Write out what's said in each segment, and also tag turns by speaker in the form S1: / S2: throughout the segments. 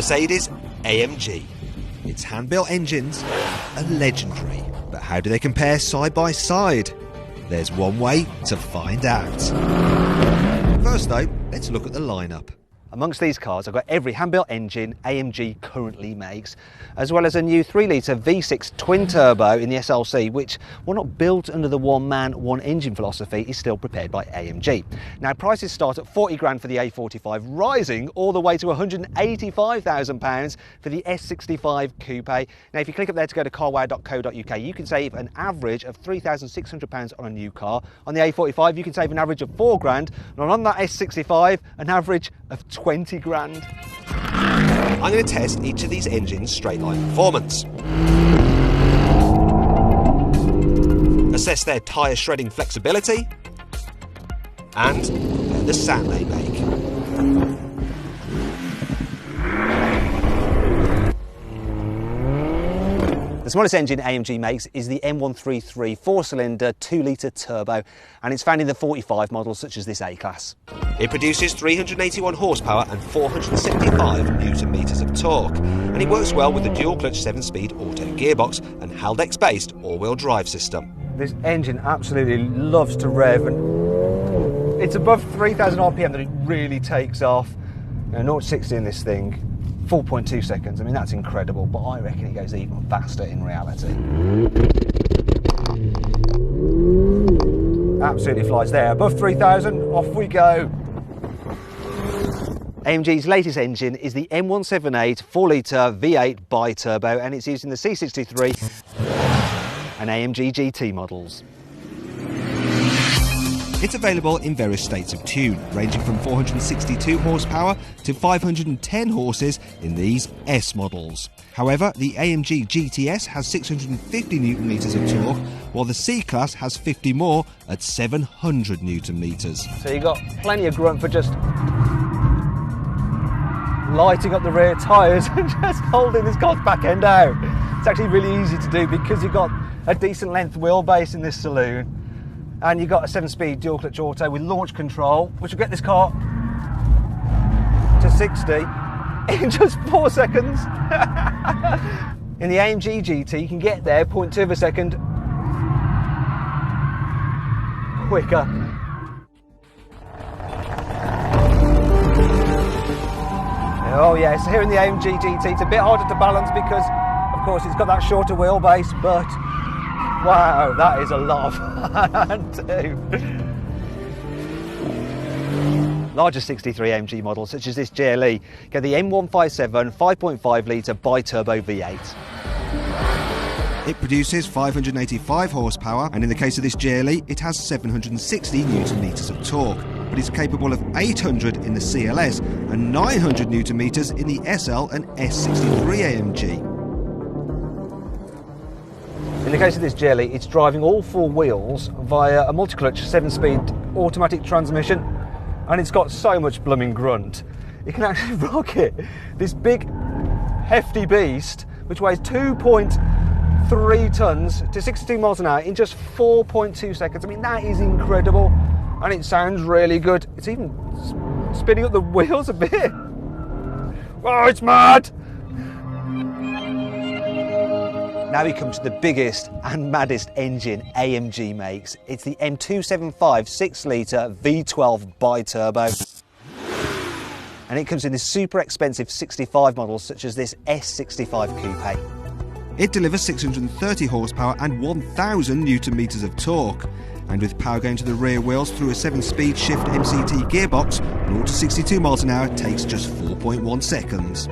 S1: Mercedes AMG. Its hand-built engines are legendary, but how do they compare side by side? There's one way to find out. First though, let's look at the lineup. Amongst these cars, I've got every hand-built engine AMG currently makes, as well as a new 3-litre V6 twin-turbo in the SLC, which, while not built under the one-man, one-engine philosophy, is still prepared by AMG. Now, prices start at 40 grand for the A45, rising all the way to £185,000 for the S65 Coupe. Now, if you click up there to go to carwow.co.uk, you can save an average of £3,600 on a new car. On the A45, you can save an average of 4 grand, and on that S65, an average of 20 grand. I'm going to test each of these engines' straight line performance, assess their tyre shredding flexibility, and the sound they make. The smallest engine AMG makes is the M133 4-cylinder 2-litre turbo, and it's found in the 45 models such as this A-Class. It produces 381 horsepower and 475 newton-meters of torque, and it works well with the dual-clutch 7-speed auto gearbox and Haldex-based all-wheel drive system. This engine absolutely loves to rev, and it's above 3,000 RPM that it really takes off. 0 to 60 in this thing, 4.2 seconds. I mean, that's incredible, but I reckon it goes even faster in reality. Absolutely flies there. Above 3,000, off we go. AMG's latest engine is the M178 4-litre V8 bi-turbo, and it's used in the C63 and AMG GT models. It's available in various states of tune, ranging from 462 horsepower to 510 horses in these S models. However, the AMG GTS has 650 newton meters of torque, while the C-Class has 50 more at 700 newton meters. So you've got plenty of grunt for just lighting up the rear tyres and just holding this car's back end out. It's actually really easy to do because you've got a decent length wheelbase in this saloon, and you've got a 7-speed dual clutch auto with launch control, which will get this car to 60 in just 4 seconds. In the AMG GT, you can get there 0.2 of a second quicker. Oh yes, here in the AMG GT, it's a bit harder to balance because, of course, it's got that shorter wheelbase, but wow, that is a lot of fun too. Larger 63 AMG models, such as this GLE, get the M157 5.5 litre bi-turbo V8. It produces 585 horsepower, and in the case of this GLE, it has 760 newton meters of torque, but it's capable of 800 in the CLS and 900 newton meters in the SL and S63 AMG. In the case of this GLE, it's driving all 4 wheels via a multi-clutch 7-speed automatic transmission, and it's got so much blooming grunt. It can actually rocket this big, hefty beast, which weighs 2.3 tons to 62 miles an hour in just 4.2 seconds. I mean, that is incredible, and it sounds really good. It's even spinning up the wheels a bit. Oh, it's mad! Now we come to the biggest and maddest engine AMG makes. It's the M275 6-litre V12 bi-turbo. And it comes in this super expensive 65 models such as this S65 Coupe. It delivers 630 horsepower and 1,000 newton meters of torque. And with power going to the rear wheels through a 7-speed shift MCT gearbox, 0 to 62 miles an hour takes just 4.1 seconds.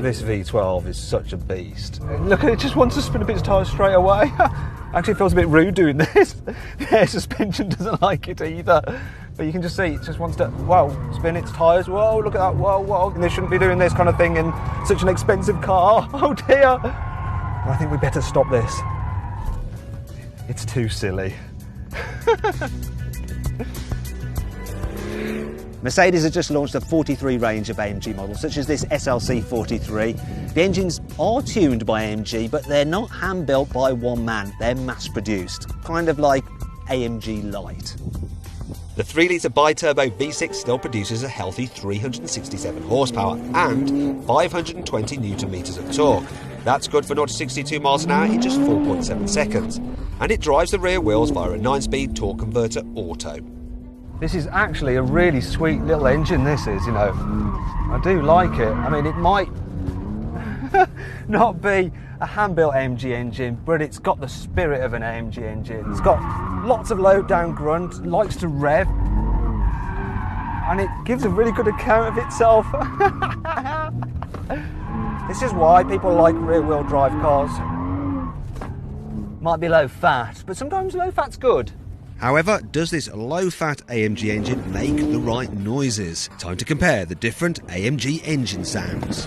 S1: This V12 is such a beast. Look, it just wants to spin up its tyres straight away. Actually, it feels a bit rude doing this. The air suspension doesn't like it either. But you can just see it just wants to, whoa, spin its tyres. Whoa, look at that, whoa, whoa. And they shouldn't be doing this kind of thing in such an expensive car. Oh dear. I think we better stop this. It's too silly. Mercedes has just launched a 43 range of AMG models, such as this SLC 43. The engines are tuned by AMG, but they're not hand-built by one man. They're mass-produced, kind of like AMG Light. The 3-litre bi-turbo V6 still produces a healthy 367 horsepower and 520 newton-meters of torque. That's good for 0 to 62 miles an hour in just 4.7 seconds. And it drives the rear wheels via a 9-speed torque converter auto.
S2: This is actually a really sweet little engine, this is, you know. I do like it. I mean, it might not be a hand-built AMG engine, but it's got the spirit of an AMG engine. It's got lots of low-down grunt, likes to rev, and it gives a really good account of itself. This is why people like rear-wheel drive cars. Might be low-fat, but sometimes low-fat's good.
S1: However, does this low-fat AMG engine make the right noises? Time to compare the different AMG engine sounds.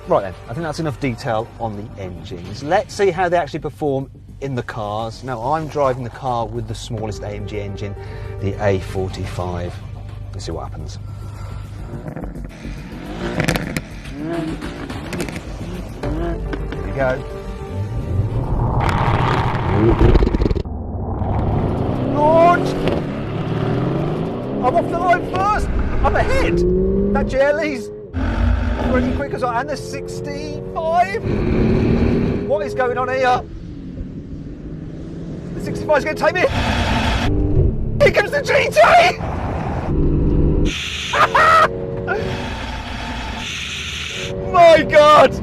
S2: Right then, I think that's enough detail on the engines. Let's see how they actually perform in the cars. Now, I'm driving the car with the smallest AMG engine, the A45. Let's see what happens. Here we go. Launch! I'm off the line first! I'm ahead! That GLE's pretty quick as well, and the 65. What is going on here? The 65 is going to take me. Here comes the GT. My God!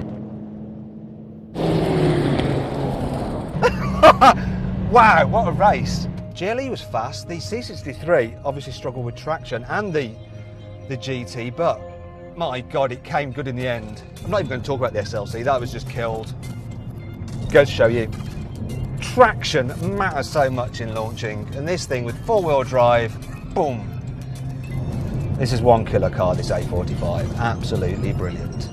S2: Wow, what a race! GLE was fast. The C63 obviously struggled with traction, and the GT, but my God, it came good in the end. I'm not even going to talk about the SLC, that was just killed. Go to show you. Traction matters so much in launching, and this thing with 4-wheel drive, boom. This is one killer car, this A45, absolutely brilliant.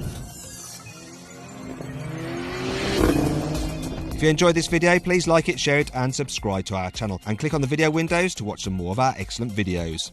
S1: If you enjoyed this video, please like it, share it and subscribe to our channel, and click on the video windows to watch some more of our excellent videos.